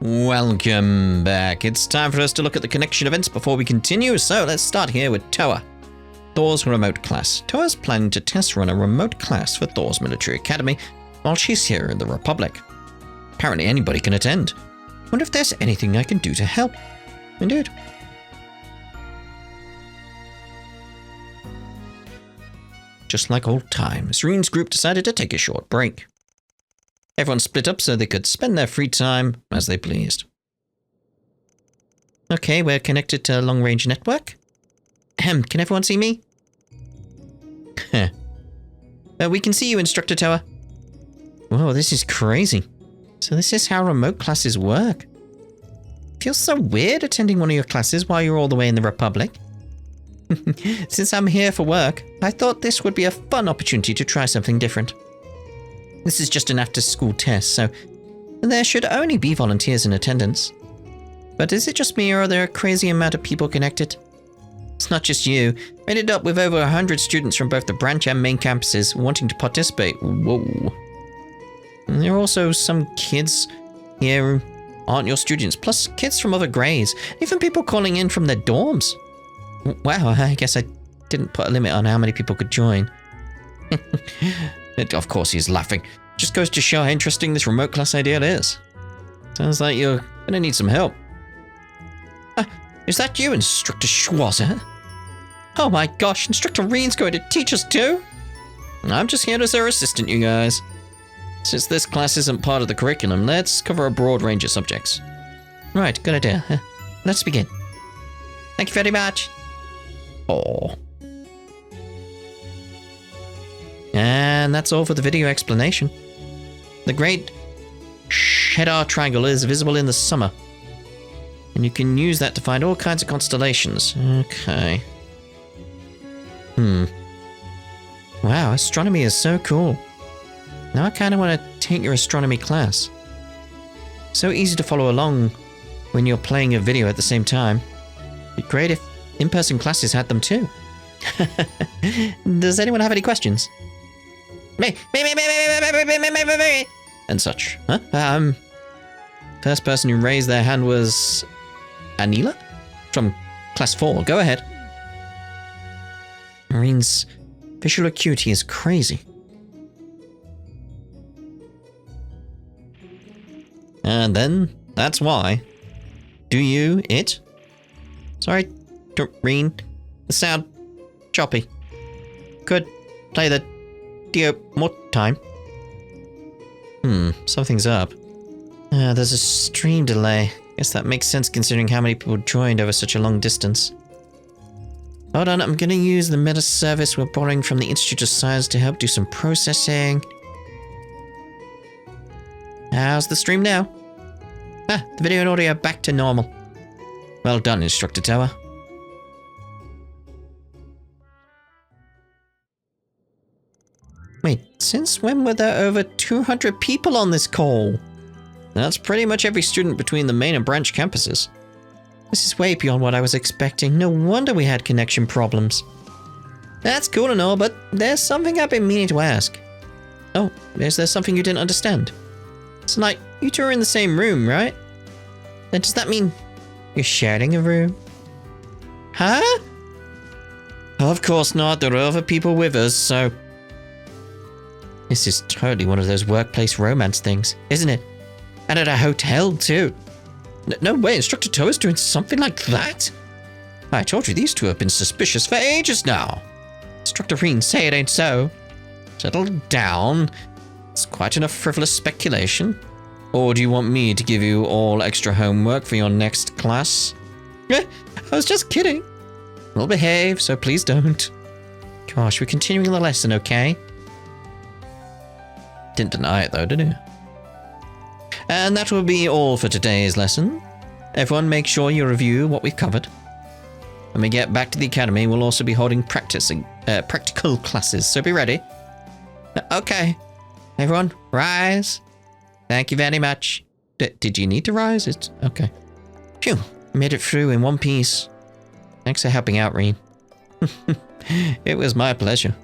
Welcome back. It's time for us to look at the connection events before we continue, so let's start here with Toa. Thors remote class. Toa's planning to test run a remote class for Thors Military Academy while she's here in the Republic. Apparently anybody can attend. Wonder if there's anything I can do to help. Indeed. Just like old times, Reen's group decided to take a short break. Everyone split up so they could spend their free time as they pleased. Okay, we're connected to a long-range network. Can everyone see me? We can see you, Instructor Toa. Whoa, this is crazy. So this is how remote classes work. Feels so weird attending one of your classes while you're all the way in the Republic. Since I'm here for work, I thought this would be a fun opportunity to try something different. This is just an after-school test, so there should only be volunteers in attendance. But is it just me, or are there a crazy amount of people connected? It's not just you. I ended up with over 100 students from both the branch and main campuses wanting to participate. Whoa. And there are also some kids here who aren't your students, plus kids from other grades, even people calling in from their dorms. Wow, I guess I didn't put a limit on how many people could join. Of course he's laughing. Just goes to show how interesting this remote class idea is. Sounds like you're gonna need some help. Is that you, Instructor Schwarzer? Oh my gosh, Instructor Reen's going to teach us too? I'm just here as her assistant, you guys. Since this class isn't part of the curriculum, let's cover a broad range of subjects. Right, good idea. Let's begin. Thank you very much. Oh. And that's all for the video explanation. The Great Cheddar Triangle is visible in the summer, and you can use that to find all kinds of constellations. Okay. Wow, astronomy is so cool. Now I kind of want to take your astronomy class. So easy to follow along when you're playing a video at the same time. It'd be great if in-person classes had them too. Does anyone have any questions? Me. And such. Huh? First person who raised their hand was Anila from class 4. Go ahead. Reen's visual acuity is crazy. And then, that's why. Do you, it? Sorry, Reen. The sound, choppy. Could play the Dio more time. Something's up. There's a stream delay. Guess that makes sense considering how many people joined over such a long distance. Hold on, I'm gonna use the meta service we're borrowing from the Institute of Science to help do some processing. How's the stream now? The video and audio are back to normal. Well done, Instructor Toa. Wait, since when were there over 200 people on this call? That's pretty much every student between the main and branch campuses. This is way beyond what I was expecting. No wonder we had connection problems. That's cool and all, but there's something I've been meaning to ask. Oh, is there something you didn't understand? Tonight, you two are in the same room, right? Then does that mean you're sharing a room? Huh? Of course not. There are other people with us, so... This is totally one of those workplace romance things, isn't it? And at a hotel, too. No way, Instructor Toa's doing something like that? I told you these two have been suspicious for ages now. Instructor Reen, say it ain't so. Settle down. It's quite enough frivolous speculation. Or do you want me to give you all extra homework for your next class? I was just kidding. We'll behave, so please don't. Gosh, we're continuing the lesson, okay? Didn't deny it though, did you? And that will be all for today's lesson. Everyone make sure you review what we've covered. When we get back to the academy, we'll also be holding practical classes, so be ready. Okay. Everyone, rise. Thank you very much. Did you need to rise? It's okay. Phew, made it through in one piece. Thanks for helping out, Reen. It was my pleasure.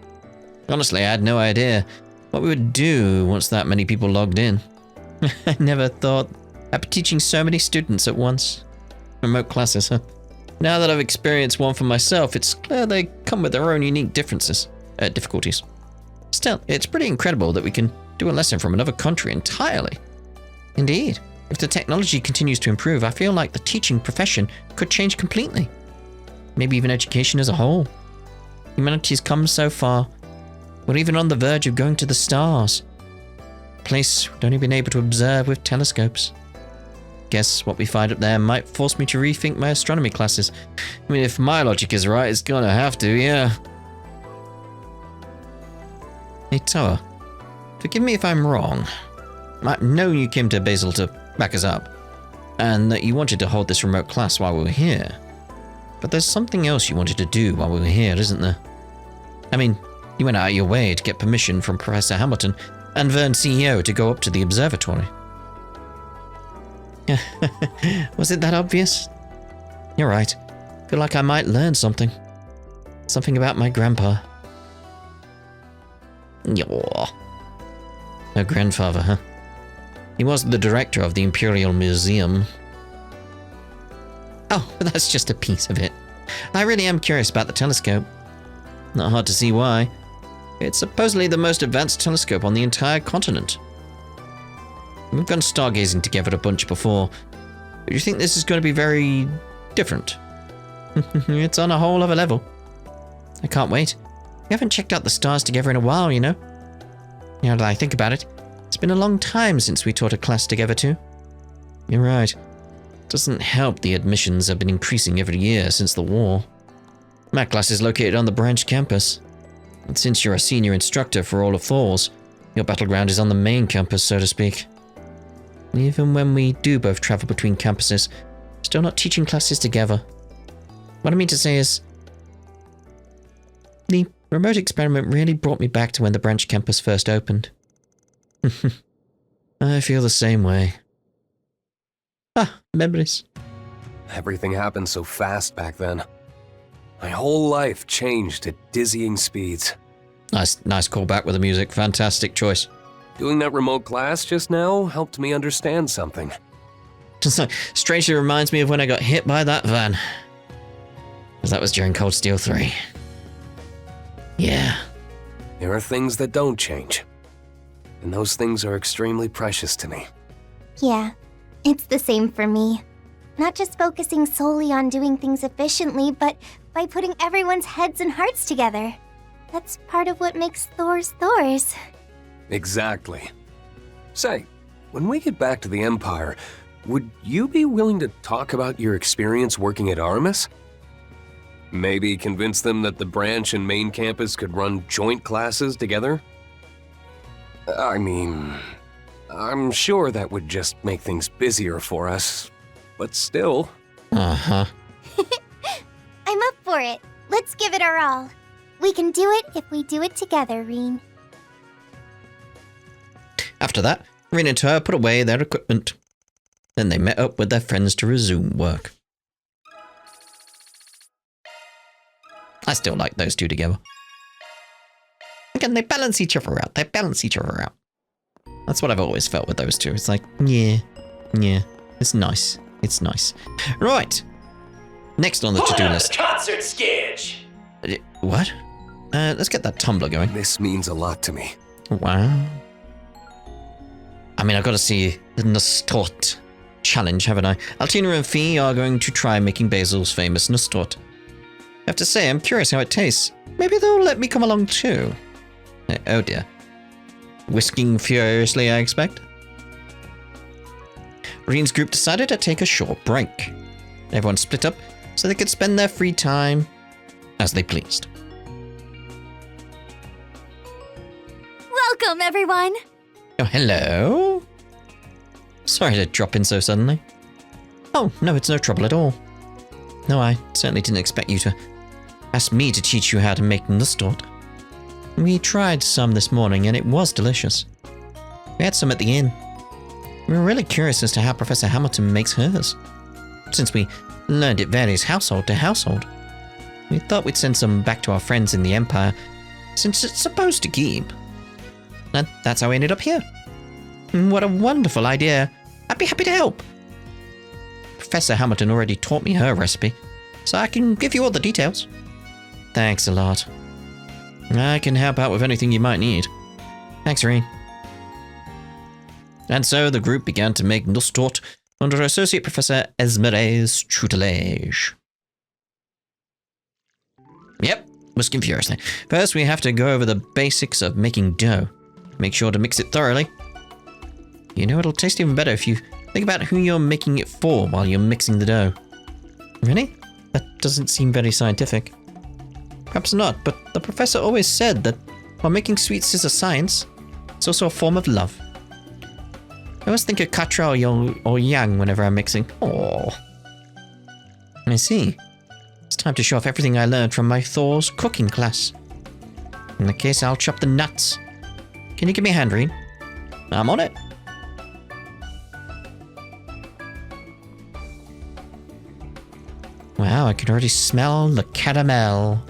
Honestly, I had no idea what we would do once that many people logged in. I never thought Happy teaching so many students at once. Remote classes, huh? Now that I've experienced one for myself, it's clear they come with their own unique difficulties. Still, it's pretty incredible that we can do a lesson from another country entirely. Indeed. If the technology continues to improve, I feel like the teaching profession could change completely. Maybe even education as a whole. Humanity's come so far. We're even on the verge of going to the stars. A place we've only been able to observe with telescopes. Guess what we find up there might force me to rethink my astronomy classes. I mean, if my logic is right, it's gonna have to, yeah. Hey, Toa. Forgive me if I'm wrong. I know you came to Basel to back us up, and that you wanted to hold this remote class while we were here. But there's something else you wanted to do while we were here, isn't there? I mean, you went out of your way to get permission from Professor Hamilton and Vern CEO to go up to the observatory. Was it that obvious? You're right. Feel like I might learn something. Something about my grandpa. Yaw. Her grandfather, huh? He was the director of the Imperial Museum. Oh, but that's just a piece of it. I really am curious about the telescope. Not hard to see why. It's supposedly the most advanced telescope on the entire continent. We've gone stargazing together a bunch before. But you think this is going to be very different? It's on a whole other level. I can't wait. We haven't checked out the stars together in a while, you know? Now that I think about it, it's been a long time since we taught a class together too. You're right. Doesn't help the admissions have been increasing every year since the war. My class is located on the branch campus. And since you're a senior instructor for all of Thors, your battleground is on the main campus, so to speak. Even when we do both travel between campuses, still not teaching classes together. What I mean to say is, the remote experiment really brought me back to when the branch campus first opened. I feel the same way. Ah, memories. Everything happened so fast back then. My whole life changed at dizzying speeds. Nice callback with the music. Fantastic choice. Doing that remote class just now helped me understand something. Just like, strangely reminds me of when I got hit by that van. Because that was during Cold Steel 3. Yeah. There are things that don't change. And those things are extremely precious to me. Yeah, it's the same for me. Not just focusing solely on doing things efficiently, but by putting everyone's heads and hearts together. That's part of what makes Thors Thors. Exactly. Say, when we get back to the Empire, would you be willing to talk about your experience working at Artemis? Maybe convince them that the branch and main campus could run joint classes together? I mean, I'm sure that would just make things busier for us, but still. Uh-huh. I'm up for it. Let's give it our all. We can do it if we do it together, Reen. After that, Rin and Toa put away their equipment. Then they met up with their friends to resume work. I still like those two together. Again, they balance each other out. That's what I've always felt with those two. It's like, yeah, it's nice. It's nice. Right. Next on the to-do list. Concert sketch! What? Let's get that tumbler going. This means a lot to me. Wow. I mean, I've got to see the Nustort challenge, haven't I? Altina and Fee are going to try making Basil's famous Nustort. I have to say, I'm curious how it tastes. Maybe they'll let me come along too. Oh dear. Whisking furiously, I expect. Reen's group decided to take a short break. Everyone split up so they could spend their free time as they pleased. Welcome, everyone! Oh, hello? Sorry to drop in so suddenly. Oh, no, it's no trouble at all. No, I certainly didn't expect you to ask me to teach you how to make Nustort. We tried some this morning and it was delicious. We had some at the inn. We were really curious as to how Professor Hamilton makes hers, since we learned it varies household to household. We thought we'd send some back to our friends in the Empire, since it's supposed to keep. And that's how we ended up here. What a wonderful idea. I'd be happy to help. Professor Hamilton already taught me her recipe, so I can give you all the details. Thanks a lot. I can help out with anything you might need. Thanks, Rean. And so the group began to make Nusstorte under Associate Professor Esmeré's tutelage. Yep, whisking furiously. First, we have to go over the basics of making dough. Make sure to mix it thoroughly. You know, it'll taste even better if you think about who you're making it for while you're mixing the dough. Really? That doesn't seem very scientific. Perhaps not, but the professor always said that while making sweets is a science, it's also a form of love. I always think of Katra or Yang whenever I'm mixing. Oh, I see. It's time to show off everything I learned from my Thors cooking class. In that case, I'll chop the nuts. Can you give me a hand, Rean? I'm on it. Wow, I can already smell the caramel.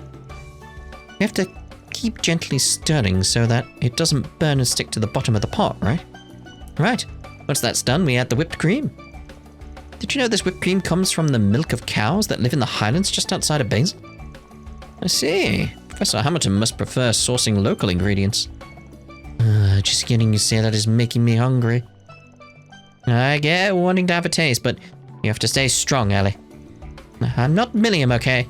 We have to keep gently stirring so that it doesn't burn and stick to the bottom of the pot, right? Right. Once that's done, we add the whipped cream. Did you know this whipped cream comes from the milk of cows that live in the highlands just outside of Basel? I see. Professor Hamilton must prefer sourcing local ingredients. Just getting you say that is making me hungry. I get wanting to have a taste, but you have to stay strong, Ellie. I'm not Milliam, okay?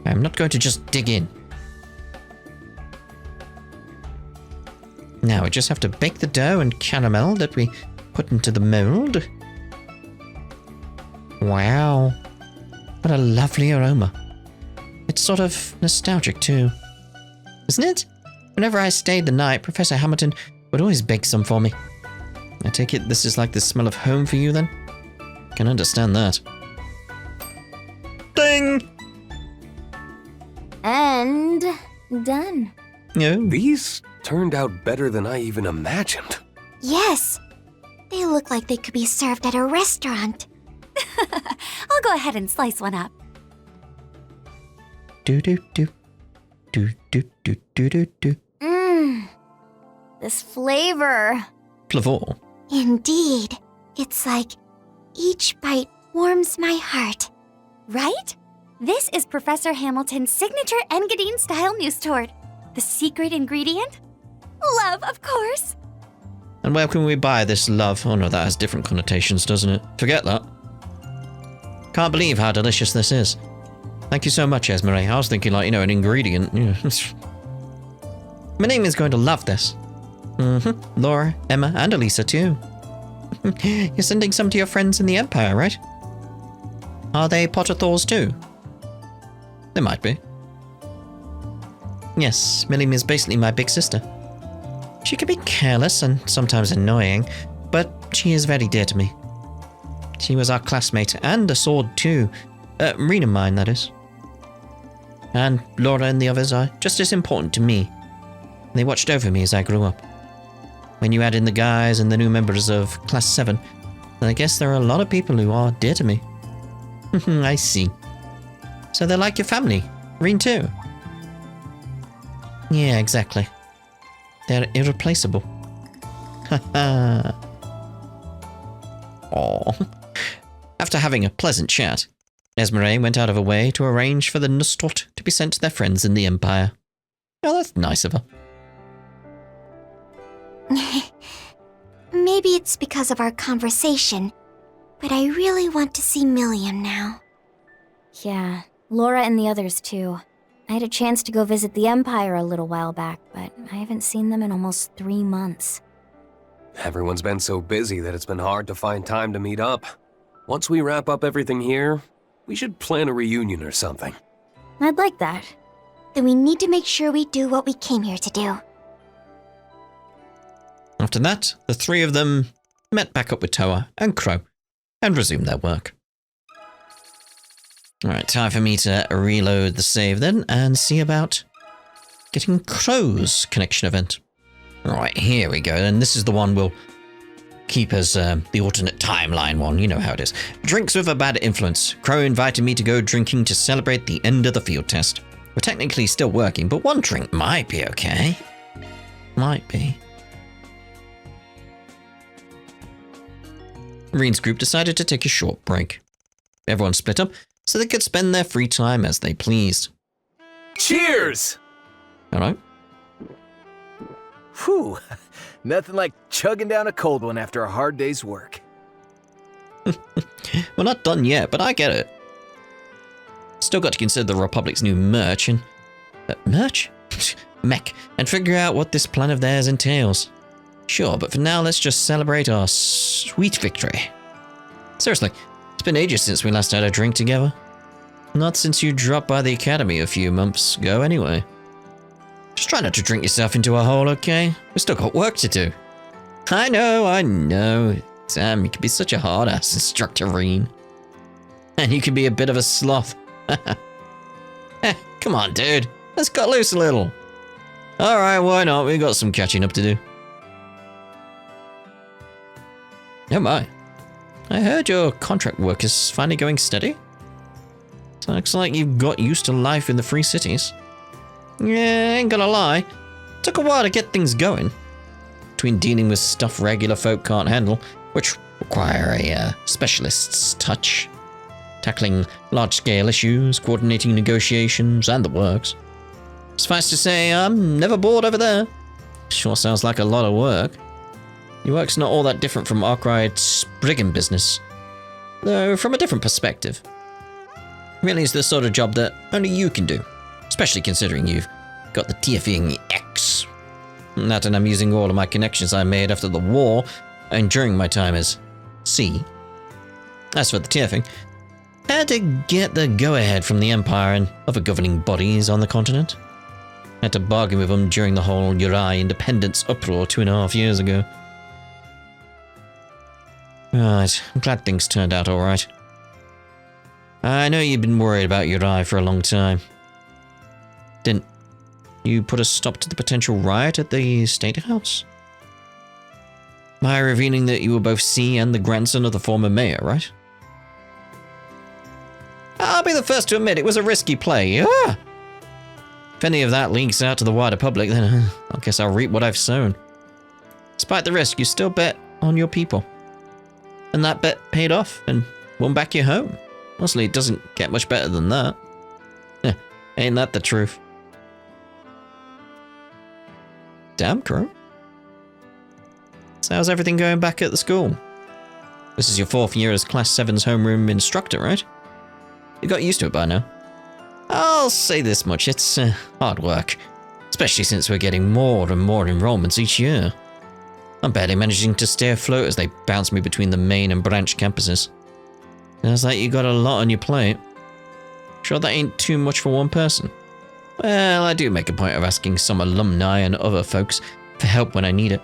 I'm not going to just dig in. Now we just have to bake the dough and caramel that we put into the mold. Wow. What a lovely aroma. It's sort of nostalgic too. Isn't it? Whenever I stayed the night, Professor Hamilton would always bake some for me. I take it this is like the smell of home for you then? Can understand that. Ding! And done. No. These turned out better than I even imagined. Yes. They look like they could be served at a restaurant. I'll go ahead and slice one up. Do do do. Do do do do do do. Mmm. This flavor. Flavor. Indeed. It's like each bite warms my heart. Right? This is Professor Hamilton's signature Engadine style Nusstorte. The secret ingredient? Love, of course. And where can we buy this love? Oh no, that has different connotations, doesn't it? Forget that. Can't believe how delicious this is. Thank you so much, Esmeré. I was thinking like, an ingredient. My name is going to love this. Laura, Emma, and Elisa too. You're sending some to your friends in the Empire, right? Are they Potter Thors too? They might be. Yes, Milliam is basically my big sister. She can be careless and sometimes annoying, but she is very dear to me. She was our classmate and a sword too. Rean and mine, that is. And Laura and the others are just as important to me. They watched over me as I grew up. When you add in the guys and the new members of Class 7, then I guess there are a lot of people who are dear to me. I see. So they're like your family. Rean too. Yeah, exactly. They're irreplaceable. Haha. Aww. After having a pleasant chat, Esmeré went out of her way to arrange for the Nusstorte to be sent to their friends in the Empire. Oh, that's nice of her. Maybe it's because of our conversation, but I really want to see Milliam now. Yeah, Laura and the others too. I had a chance to go visit the Empire a little while back, but I haven't seen them in almost 3 months. Everyone's been so busy that it's been hard to find time to meet up. Once we wrap up everything here, we should plan a reunion or something. I'd like that. Then we need to make sure we do what we came here to do. After that, the three of them met back up with Toa and Crow and resumed their work. Alright, time for me to reload the save then and see about getting Crow's connection event. Alright, here we go, and this is the one we'll keep as the alternate timeline one, you know how it is. Drinks with a bad influence. Crow invited me to go drinking to celebrate the end of the field test. We're technically still working, but one drink might be okay. Might be. Reen's group decided to take a short break. Everyone split up so they could spend their free time as they pleased. Cheers! Alright. Whew, nothing like chugging down a cold one after a hard day's work. We're not done yet, but I get it. Still got to consider the Republic's new merch and... merch? Mech, and figure out what this plan of theirs entails. Sure, but for now, let's just celebrate our sweet victory. Seriously, it's been ages since we last had a drink together. Not since you dropped by the academy a few months ago, anyway. Just try not to drink yourself into a hole, okay? We've still got work to do. I know. Damn, you can be such a hard-ass, Instructor Reen. And you can be a bit of a sloth. Come on, dude. Let's cut loose a little. Alright, why not? We got some catching up to do. Oh my. I heard your contract work is finally going steady. Looks like you've got used to life in the free cities. Yeah, ain't gonna lie. Took a while to get things going. Between dealing with stuff regular folk can't handle, which require a specialist's touch, tackling large-scale issues, coordinating negotiations, and the works. Suffice to say, I'm never bored over there. Sure sounds like a lot of work. Your work's not all that different from Arkwright's brigand business, though from a different perspective. Really is the sort of job that only you can do, especially considering you've got the TFing X. Not that I'm using all of my connections I made after the war and during my time as C. As for the TFing, I had to get the go-ahead from the Empire and other governing bodies on the continent. I had to bargain with them during the whole Uri independence uproar 2.5 years ago. Right, I'm glad things turned out alright. I know you've been worried about Uri for a long time. Didn't you put a stop to the potential riot at the State House? By revealing that you were both C and the grandson of the former mayor, right? I'll be the first to admit it was a risky play. Ah! If any of that leaks out to the wider public, then I guess I'll reap what I've sown. Despite the risk, you still bet on your people. And that bet paid off and won back your home. Honestly, it doesn't get much better than that. Ain't that the truth? Damn, Crow. So how's everything going back at the school? This is your 4th year as Class 7's homeroom instructor, right? You got used to it by now. I'll say this much, it's hard work. Especially since we're getting more and more enrollments each year. I'm barely managing to stay afloat as they bounce me between the main and branch campuses. Sounds like you got a lot on your plate. Sure that ain't too much for one person? Well, I do make a point of asking some alumni and other folks for help when I need it.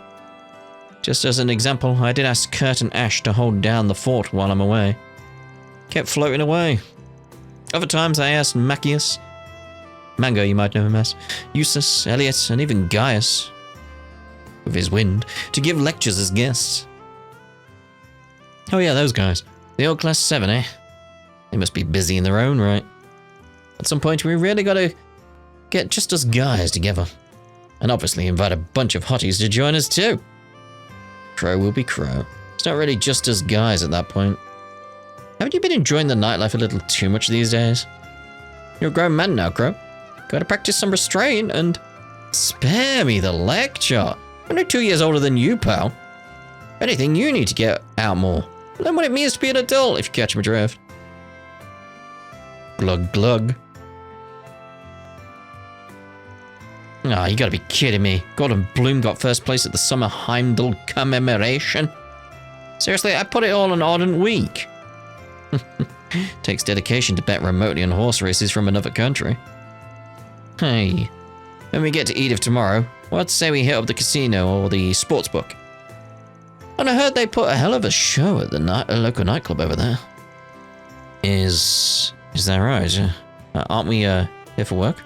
Just as an example, I did ask Kurt and Ash to hold down the fort while I'm away. Kept floating away. Other times I asked Macius, Mango you might know him as, Eustace, Elliot, and even Gaius, with his wind, to give lectures as guests. Oh yeah, those guys. The old Class 7, eh? They must be busy in their own right. At some point, we really gotta get just us guys together. And obviously invite a bunch of hotties to join us too. Crow will be Crow. It's not really just us guys at that point. Haven't you been enjoying the nightlife a little too much these days? You're a grown man now, Crow. Gotta practice some restraint and... Spare me the lecture. I'm only 2 years older than you, pal. If anything, you need to get out more. Learn what it means to be an adult, if you catch my drift. Glug glug. Ah, you gotta be kidding me. Gordon Bloom got first place at the Summer Heimdall commemoration. Seriously, I put it all on Ardent Week. Takes dedication to bet remotely on horse races from another country. Hey, when we get to Edith tomorrow, what say we hit up the casino or the sports book? And I heard they put a hell of a show at the local nightclub over there. Is that right? Aren't we here for work?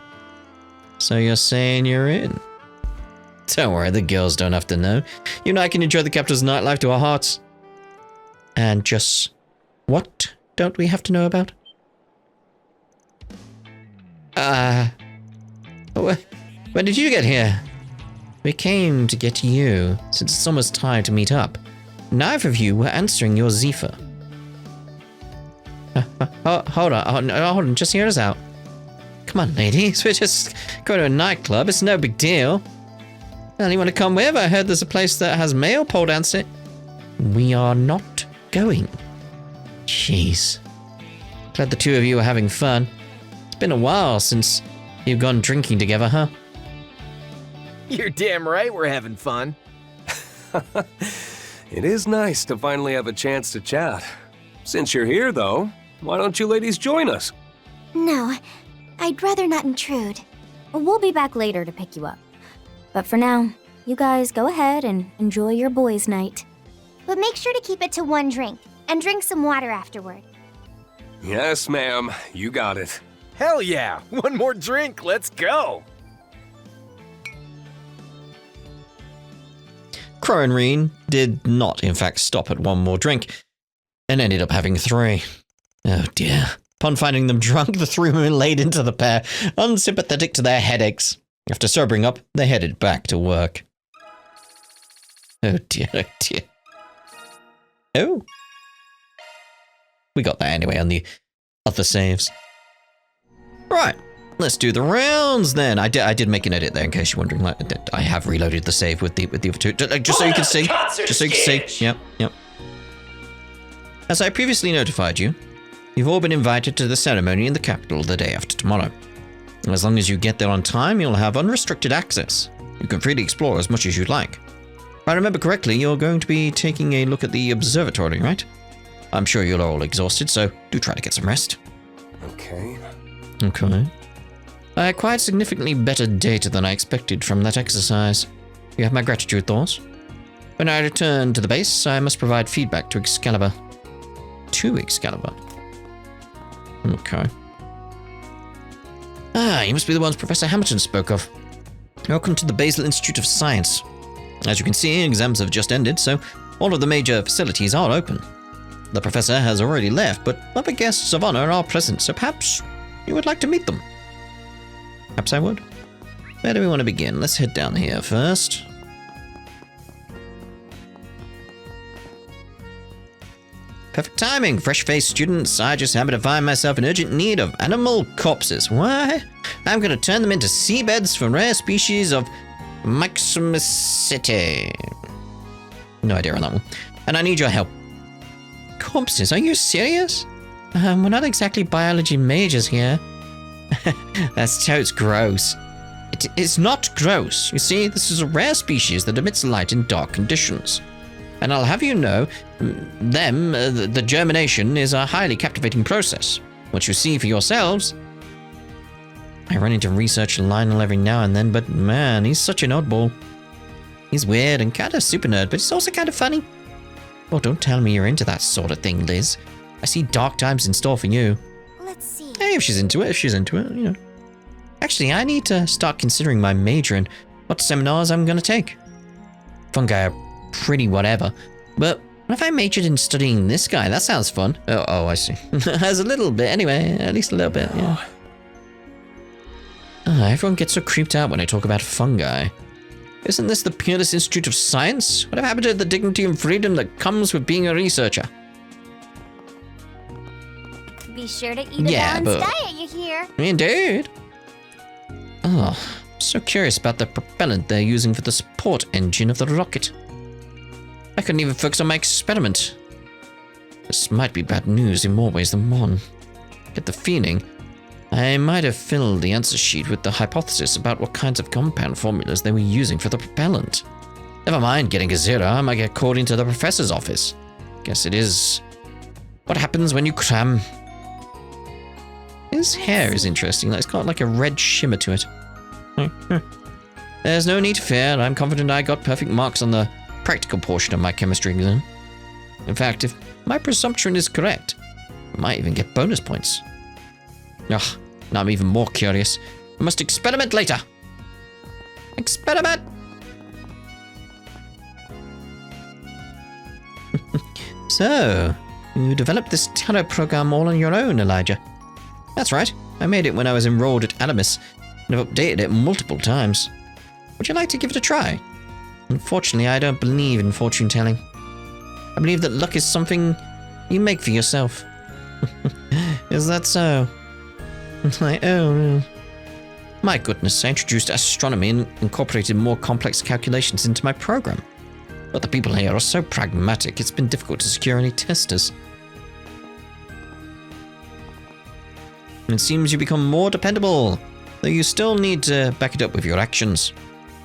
So you're saying you're in? Don't worry, the girls don't have to know. You and I can enjoy the capital's nightlife to our hearts. And just what don't we have to know about? When did you get here? We came to get you, since it's almost time to meet up. neither of you were answering your Zephyr. Hold on, just hear us out. Come on, ladies, we're just going to a nightclub, it's no big deal. Well, you want to come with? I heard there's a place that has male pole dancing. We are not going. Jeez. Glad the two of you are having fun. It's been a while since you've gone drinking together, huh? You're damn right we're having fun. It is nice to finally have a chance to chat. Since you're here, though, why don't you ladies join us? No, I'd rather not intrude. We'll be back later to pick you up. But for now, you guys go ahead and enjoy your boys' night. But make sure to keep it to one drink, and drink some water afterward. Yes, ma'am. You got it. Hell yeah! One more drink, let's go! Crow and Reen did not, in fact, stop at one more drink, and ended up having 3. Oh dear. Upon finding them drunk, the 3 women laid into the pair, unsympathetic to their headaches. After sobering up, they headed back to work. Oh dear, oh dear. Oh. We got that anyway on the other saves. Right, let's do the rounds then. I did make an edit there in case you're wondering. Like, I have reloaded the save with the other 2, just so you can see. Just so you can see. Yep. As I previously notified you, you've all been invited to the ceremony in the capital the day after tomorrow. As long as you get there on time, you'll have unrestricted access. You can freely explore as much as you'd like. If I remember correctly, you're going to be taking a look at the observatory, right? I'm sure you're all exhausted, so do try to get some rest. Okay. I acquired significantly better data than I expected from that exercise. You have my gratitude, Thors. When I return to the base, I must provide feedback to Excalibur. To Excalibur. Okay. You must be the ones Professor Hamilton spoke of. Welcome to the Basel Institute of Science. As you can see, exams have just ended, so all of the major facilities are open. The professor has already left, but other guests of honor are present, so perhaps you would like to meet them. Perhaps I would. Where do we want to begin? Let's head down here first. Perfect timing, fresh-faced students. I just happen to find myself in urgent need of animal corpses. Why? I'm going to turn them into seabeds for rare species of Myxomicete. No idea on that one. And I need your help. Corpses? Are you serious? We're not exactly biology majors here. That's totes gross. It's not gross. You see, this is a rare species that emits light in dark conditions. And I'll have you know, the germination is a highly captivating process. Once you see for yourselves. I run into research Lionel every now and then, but man, he's such an oddball. He's weird and kind of super nerd, but he's also kind of funny. Oh, don't tell me you're into that sort of thing, Liz. I see dark times in store for you. Let's see. Hey, if she's into it, you know. Actually, I need to start considering my major and what seminars I'm going to take. Fungi are pretty whatever, but what if I majored in studying this guy? That sounds fun. Oh, I see. As a little bit, anyway. At least a little bit, yeah. Everyone gets so creeped out when I talk about fungi. Isn't this the Peerless Institute of Science? What happened to the dignity and freedom that comes with being a researcher? Be sure to eat a balanced diet, you hear? Indeed. Oh, I'm so curious about the propellant they're using for the support engine of the rocket. I couldn't even focus on my experiment. This might be bad news in more ways than one. Get the feeling I might have filled the answer sheet with the hypothesis about what kinds of compound formulas they were using for the propellant. Never mind getting a 0, I might get called into the professor's office. Guess it is what happens when you cram. His hair is interesting, it's got like a red shimmer to it. There's no need to fear, I'm confident I got perfect marks on the practical portion of my chemistry exam. In fact, if my presumption is correct, I might even get bonus points. Ugh, now I'm even more curious. I must experiment later. Experiment! So, you developed this tarot program all on your own, Elijah. That's right. I made it when I was enrolled at Animus, and I've updated it multiple times. Would you like to give it a try? Unfortunately, I don't believe in fortune telling. I believe that luck is something you make for yourself. Is that so? Like, oh no. My goodness, I introduced astronomy and incorporated more complex calculations into my program. But the people here are so pragmatic, it's been difficult to secure any testers. It seems you become more dependable, though you still need to back it up with your actions.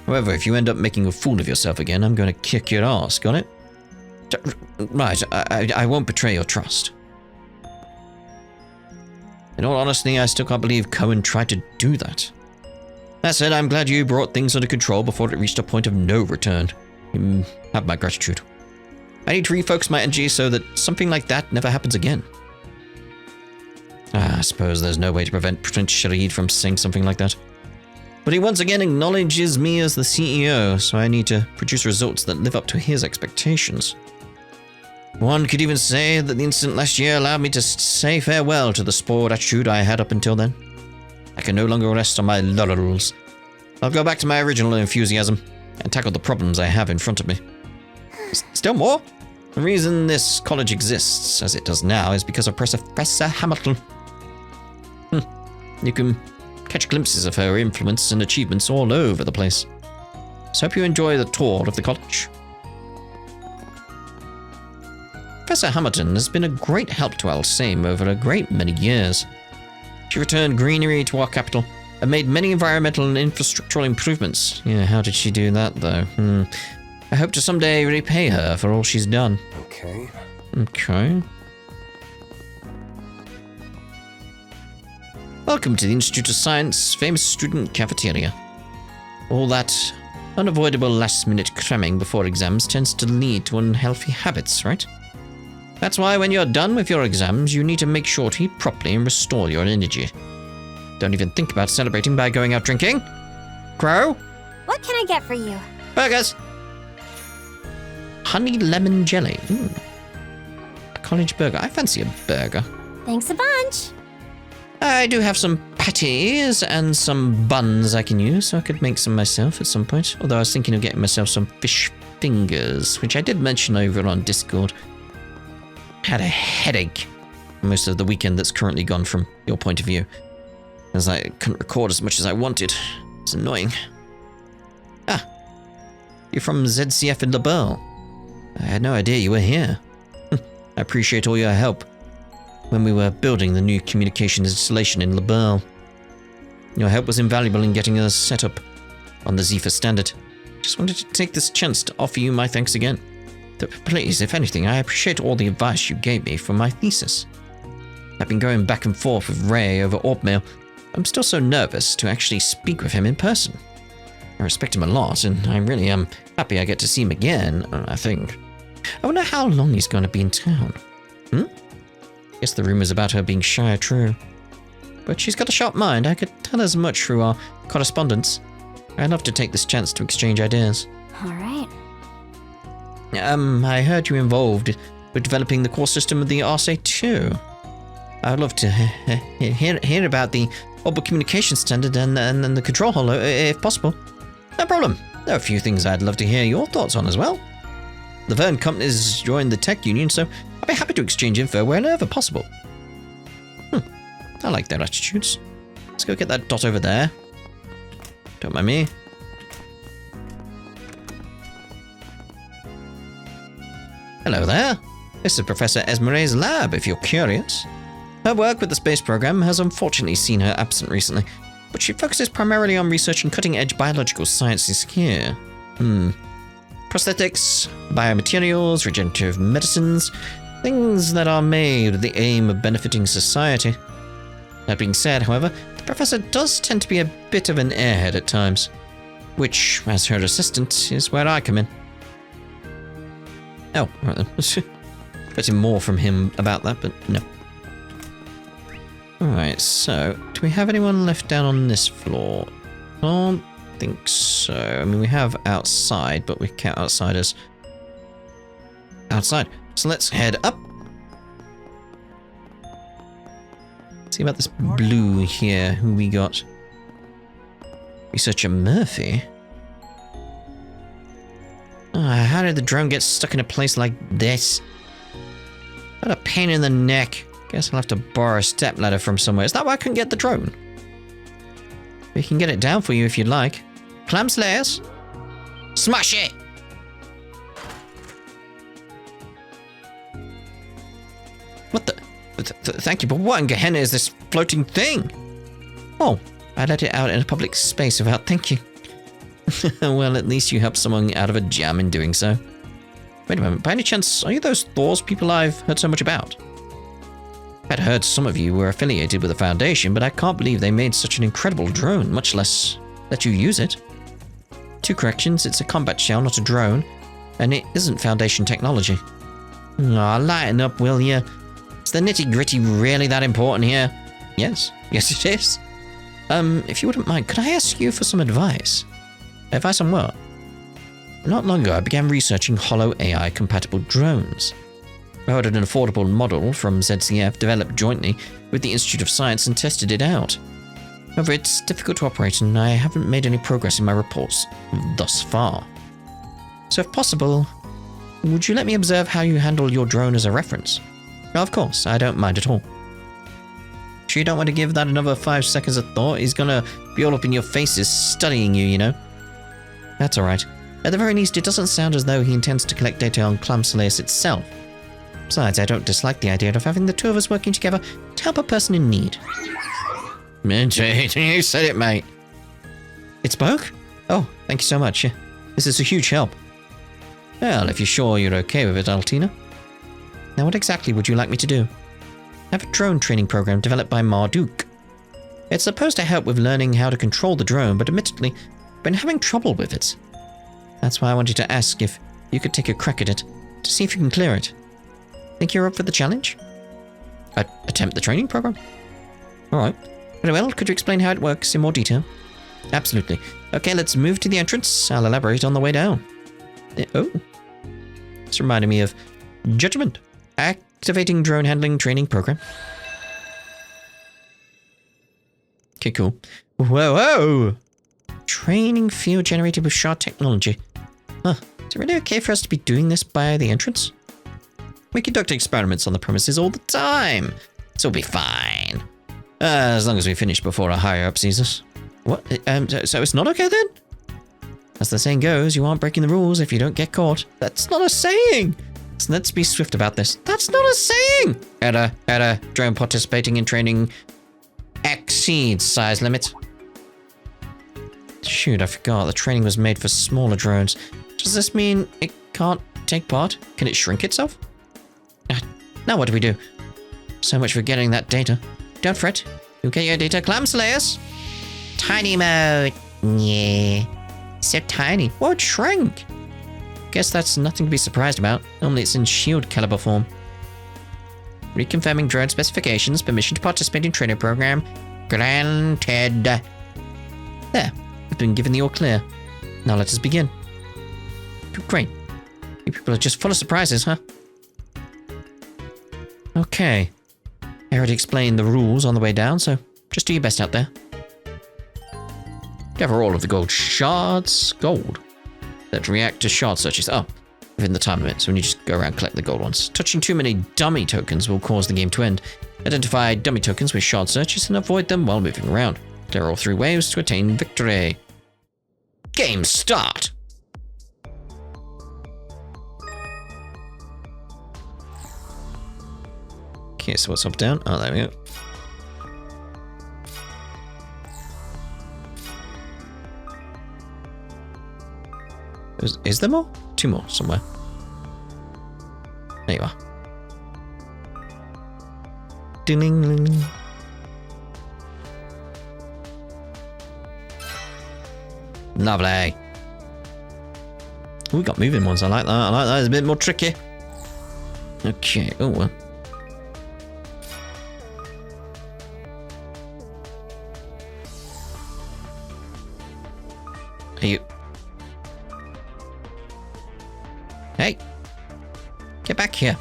However, if you end up making a fool of yourself again, I'm going to kick your ass, got it? Right, I won't betray your trust. In all honesty, I still can't believe Cohen tried to do that. That said, I'm glad you brought things under control before it reached a point of no return. You have my gratitude. I need to refocus my energy so that something like that never happens again. I suppose there's no way to prevent Prince Sharid from saying something like that. But he once again acknowledges me as the CEO, so I need to produce results that live up to his expectations. One could even say that the incident last year allowed me to say farewell to the spoiled attitude I had up until then. I can no longer rest on my laurels. I'll go back to my original enthusiasm and tackle the problems I have in front of me. Still more? The reason this college exists as it does now is because of Professor Hamilton. You can catch glimpses of her influence and achievements all over the place. So hope you enjoy the tour of the college. Professor Hamilton has been a great help to Alsame over a great many years. She returned greenery to our capital and made many environmental and infrastructural improvements. Yeah, how did she do that, though? I hope to someday repay her for all she's done. Okay. Okay. Welcome to the Institute of Science famous student cafeteria. All that unavoidable last-minute cramming before exams tends to lead to unhealthy habits, right? That's why when you're done with your exams, you need to make sure to eat properly and restore your energy. Don't even think about celebrating by going out drinking. Crow? What can I get for you? Burgers. Honey lemon jelly. A college burger. I fancy a burger. Thanks a bunch. I do have some patties and some buns I can use, so I could make some myself at some point. Although I was thinking of getting myself some fish fingers, which I did mention over on Discord. Had a headache most of the weekend that's currently gone from your point of view, as I couldn't record as much as I wanted. It's annoying. Ah, you're from ZCF in LaBelle. I had no idea you were here. I appreciate all your help when we were building the new communications installation in LaBelle. Your help was invaluable in getting us set up on the Zephyr standard. Just wanted to take this chance to offer you my thanks again. Please, if anything, I appreciate all the advice you gave me for my thesis. I've been going back and forth with Ray over Orb Mail. I'm still so nervous to actually speak with him in person. I respect him a lot, and I really am happy I get to see him again, I think. I wonder how long he's going to be in town. Guess the rumors about her being shy are true. But she's got a sharp mind. I could tell as much through our correspondence. I'd love to take this chance to exchange ideas. All right. I heard you involved with developing the core system of the RSA-2. I'd love to hear about the Orbital Communication Standard and the control holo, if possible. No problem. There are a few things I'd love to hear your thoughts on as well. The Verne companies joined the tech union, so I'd be happy to exchange info whenever possible. I like their attitudes. Let's go get that dot over there. Don't mind me. Hello there. This is Professor Esmere's lab, if you're curious. Her work with the space program has unfortunately seen her absent recently, but she focuses primarily on researching cutting-edge biological sciences here. Prosthetics, biomaterials, regenerative medicines, things that are made with the aim of benefiting society. That being said, however, the professor does tend to be a bit of an airhead at times, which, as her assistant, is where I come in. Oh, right then. Expecting more from him about that, but no. Alright, so, do we have anyone left down on this floor? I don't think so. I mean, we have outside, but we count outside as outside. So let's head up. See about this blue here, who we got. Researcher Murphy. I how did the drone get stuck in a place like this? What a pain in the neck. Guess I'll have to borrow a stepladder from somewhere. Is that why I couldn't get the drone? We can get it down for you if you'd like. Clam slayers. Smash it! What the? Thank you, but what in Gehenna is this floating thing? Oh, I let it out in a public space without thinking. Well, at least you helped someone out of a jam in doing so. Wait a moment, by any chance, are you those Thors people I've heard so much about? I'd heard some of you were affiliated with the Foundation, but I can't believe they made such an incredible drone, much less let you use it. 2 corrections, it's a combat shell, not a drone, and it isn't Foundation technology. Aw, lighten up, will ya? Is the nitty-gritty really that important here? Yes it is. If you wouldn't mind, could I ask you for some advice? Advice on what? Not long ago, I began researching hollow AI-compatible drones. I ordered an affordable model from ZCF, developed jointly with the Institute of Science, and tested it out. However, it's difficult to operate, and I haven't made any progress in my reports thus far. So if possible, would you let me observe how you handle your drone as a reference? Well, of course, I don't mind at all. Sure you don't want to give that another 5 seconds of thought? He's gonna be all up in your faces, studying you, you know? That's alright. At the very least, it doesn't sound as though he intends to collect data on Clamsalaeus itself. Besides, I don't dislike the idea of having the 2 of us working together to help a person in need. You said it, mate. It spoke? Oh, thank you so much. This is a huge help. Well, if you're sure you're okay with it, Altina. Now, what exactly would you like me to do? I have a drone training program developed by Marduk. It's supposed to help with learning how to control the drone, but admittedly, I've been having trouble with it. That's why I wanted to ask if you could take a crack at it, to see if you can clear it. Think you're up for the challenge? Attempt the training program? Alright. Very well, could you explain how it works in more detail? Absolutely. Okay, let's move to the entrance. I'll elaborate on the way down. Oh. This reminded me of Judgment. Activating drone handling training program. Okay, cool. Whoa! Training field generated with shard technology. Huh. Is it really okay for us to be doing this by the entrance? We conduct experiments on the premises all the time, so we'll be fine. As long as we finish before our higher-up sees us. What? So it's not okay then? As the saying goes, you aren't breaking the rules if you don't get caught. That's not a saying! So let's be swift about this. That's not a saying! Error. Drone participating in training exceeds size limit. Shoot, I forgot. The training was made for smaller drones. Does this mean it can't take part? Can it shrink itself? Now what do we do? So much for getting that data. Don't fret. You'll get your data, Clamsalaeus. Tiny mode. Yeah. So tiny. Won't shrink. Guess that's nothing to be surprised about. Normally it's in shield caliber form. Reconfirming drone specifications. Permission to participate in training program. Granted. There. We've been given the all clear. Now let us begin. Great. You people are just full of surprises, huh? Okay. I already explained the rules on the way down, so just do your best out there. Gather all of the gold shards. Gold. That react to shard searches. Oh, within the time limit, so when you just go around and collect the gold ones. Touching too many dummy tokens will cause the game to end. Identify dummy tokens with shard searches and avoid them while moving around. Clear all 3 waves to attain victory. Game start! Okay, so what's up, down? Oh, there we go. Is there more? 2 more somewhere. There you are. Ding ding ding ding. Lovely. Ooh, we got moving ones. I like that. I like that. It's a bit more tricky. Okay. Oh well. Are you? Hey! Get back here.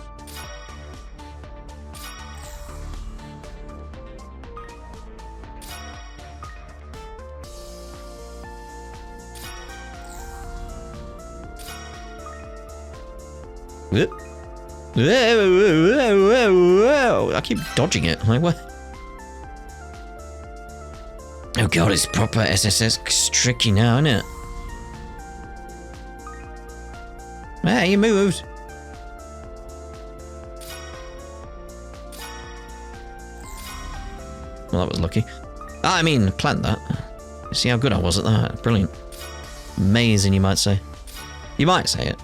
I keep dodging it. Like, what? Oh god, it's proper SSX tricky now, isn't it? Ah, you moved. Well, that was lucky. I mean, planned that. See how good I was at that. Brilliant. Amazing, you might say. You might say it.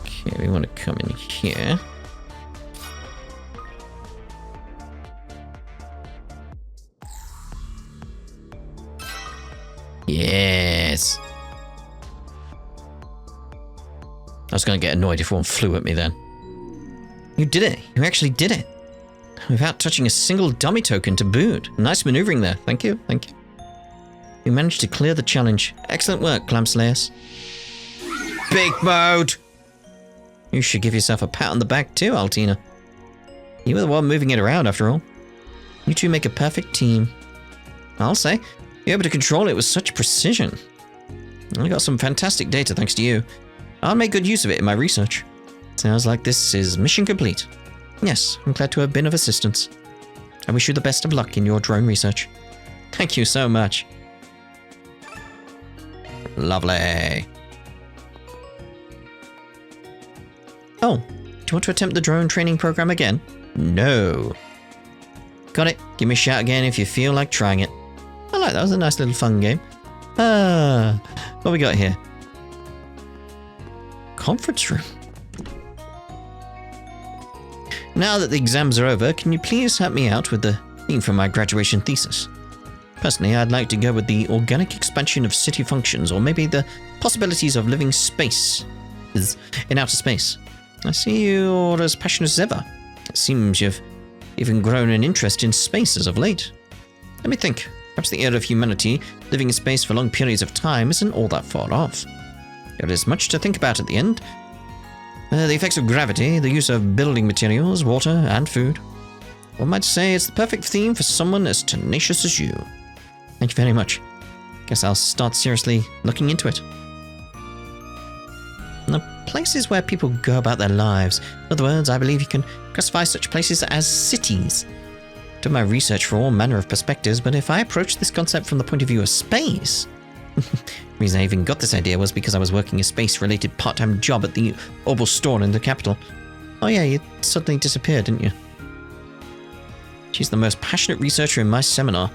Okay, we want to come in here. Yes. I was going to get annoyed if one flew at me then. You did it. You actually did it. Without touching a single dummy token to boot. Nice maneuvering there. Thank you. Thank you. You managed to clear the challenge. Excellent work, Clamslayers. Big mode! You should give yourself a pat on the back too, Altina. You were the one moving it around after all. You two make a perfect team. I'll say, you're able to control it with such precision. I got some fantastic data thanks to you. I'll make good use of it in my research. Sounds like this is mission complete. Yes, I'm glad to have been of assistance. I wish you the best of luck in your drone research. Thank you so much. Lovely. Oh, do you want to attempt the drone training program again? No. Got it. Give me a shout again if you feel like trying it. I like that. That was a nice little fun game. What we got here? Conference room. Now that the exams are over, can you please help me out with the theme for my graduation thesis? Personally, I'd like to go with the organic expansion of city functions, or maybe the possibilities of living space in outer space. I see you're as passionate as ever. It seems you've even grown an interest in space as of late. Let me think. Perhaps the era of humanity living in space for long periods of time isn't all that far off. There is much to think about at the end. The effects of gravity, the use of building materials, water, and food. One might say it's the perfect theme for someone as tenacious as you. Thank you very much. Guess I'll start seriously looking into it. The places where people go about their lives. In other words, I believe you can classify such places as cities. I've done my research for all manner of perspectives, but if I approach this concept from the point of view of space... The reason I even got this idea was because I was working a space-related part-time job at the Orbital store in the capital. Oh yeah, you suddenly disappeared, didn't you? She's the most passionate researcher in my seminar.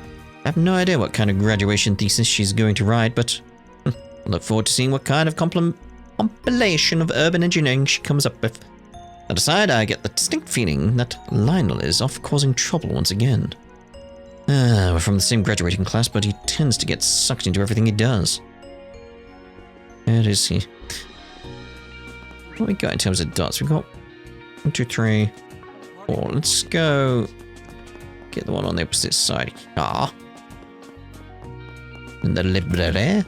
I have no idea what kind of graduation thesis she's going to write, but I look forward to seeing what kind of compilation of urban engineering she comes up with. That aside, I get the distinct feeling that Lionel is off causing trouble once again. We're from the same graduating class, but he tends to get sucked into everything he does. Where is he? What we got in terms of dots? We got 1, 2, 3, 4. Let's go get the one on the opposite side. In the library.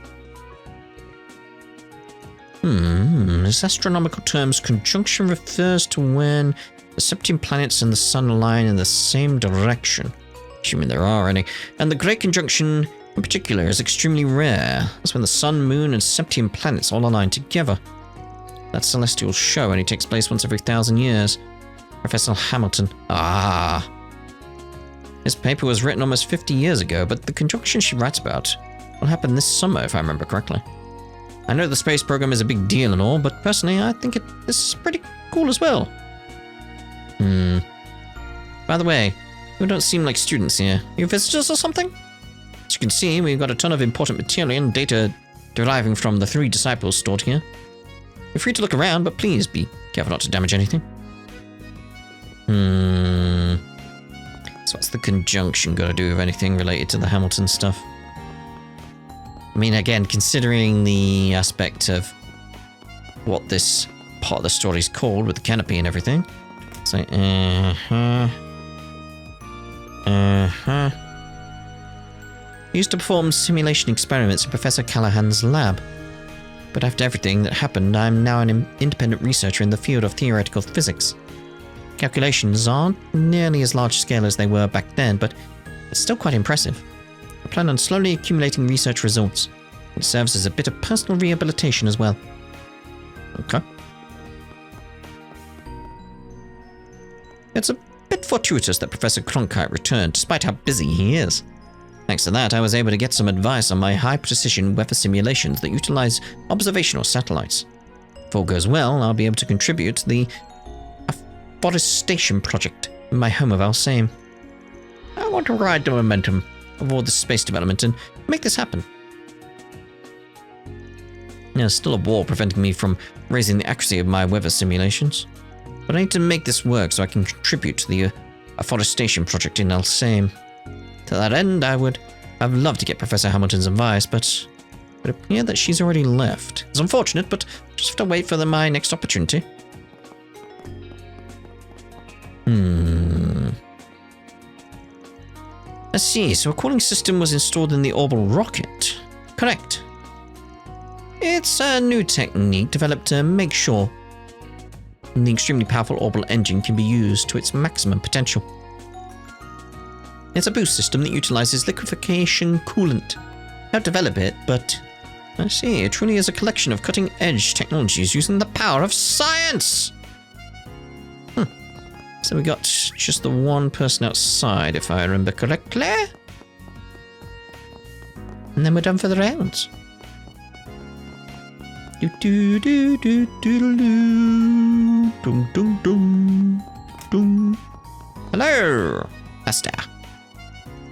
In astronomical terms, conjunction refers to when the 17 planets and the sun align in the same direction. Assuming there are any. And the Great Conjunction in particular is extremely rare. That's when the sun, moon, and 17 planets all align together. That celestial show only takes place once every 1,000 years. Professor Hamilton. This paper was written almost 50 years ago, but the conjunction she writes about will happen this summer, if I remember correctly. I know the space program is a big deal and all, but personally, I think this is pretty cool as well. By the way, you don't seem like students here. You visitors or something? As you can see, we've got a ton of important material and data deriving from the 3 disciples stored here. You're free to look around, but please be careful not to damage anything. So what's the conjunction got to do with anything related to the Hamilton stuff? I mean, again, considering the aspect of what this part of the story is called with the canopy and everything. So, Used to perform simulation experiments in Professor Callahan's lab. But after everything that happened, I'm now an independent researcher in the field of theoretical physics. Calculations aren't nearly as large scale as they were back then, but it's still quite impressive. I plan on slowly accumulating research results. It serves as a bit of personal rehabilitation as well. Okay. It's a bit fortuitous that Professor Cronkite returned, despite how busy he is. Thanks to that, I was able to get some advice on my high-precision weather simulations that utilize observational satellites. If all goes well, I'll be able to contribute to the afforestation project in my home of Alsame. I want to ride the momentum of all this space development and make this happen. There's still a wall preventing me from raising the accuracy of my weather simulations, but I need to make this work so I can contribute to the afforestation project in Alsame. To that end, I would have loved to get Professor Hamilton's advice, but it would appear that she's already left. It's unfortunate, but just have to wait for my next opportunity. Let's see, so a cooling system was installed in the orbital rocket. Correct. It's a new technique developed to make sure the extremely powerful orbital engine can be used to its maximum potential. It's a boost system that utilizes liquefaction coolant. Helped develop it, but I see, it truly is a collection of cutting-edge technologies using the power of science! So we got just the one person outside, if I remember correctly. And then we're done for the rounds. Do do do do do do dum dum dum dum. Hello, Master.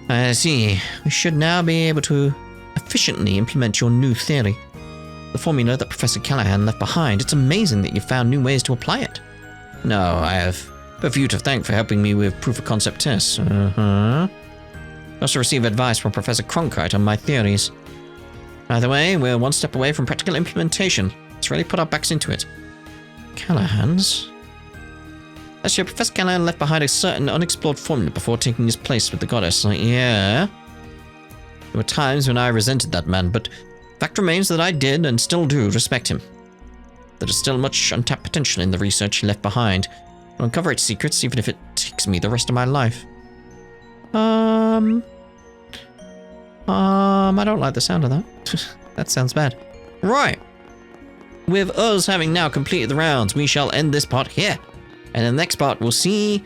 I see. We should now be able to efficiently implement your new theory. The formula that Professor Callahan left behind. It's amazing that you found new ways to apply it. No, I have both of you to thank for helping me with proof-of-concept tests. I also receive advice from Professor Cronkite on my theories. Either way, we're one step away from practical implementation. Let's really put our backs into it. Callahan's? Last year, Professor Callahan left behind a certain unexplored formula before taking his place with the goddess. Yeah. There were times when I resented that man, but fact remains that I did and still do respect him. There is still much untapped potential in the research he left behind. I'll uncover its secrets, even if it takes me the rest of my life. I don't like the sound of that. That sounds bad. Right. With us having now completed the rounds, we shall end this part here. And in the next part, we'll see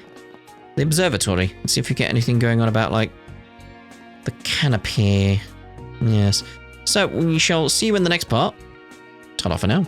the observatory and see if we get anything going on about, like, the canopy. Yes. So we shall see you in the next part. Ta-ra for now.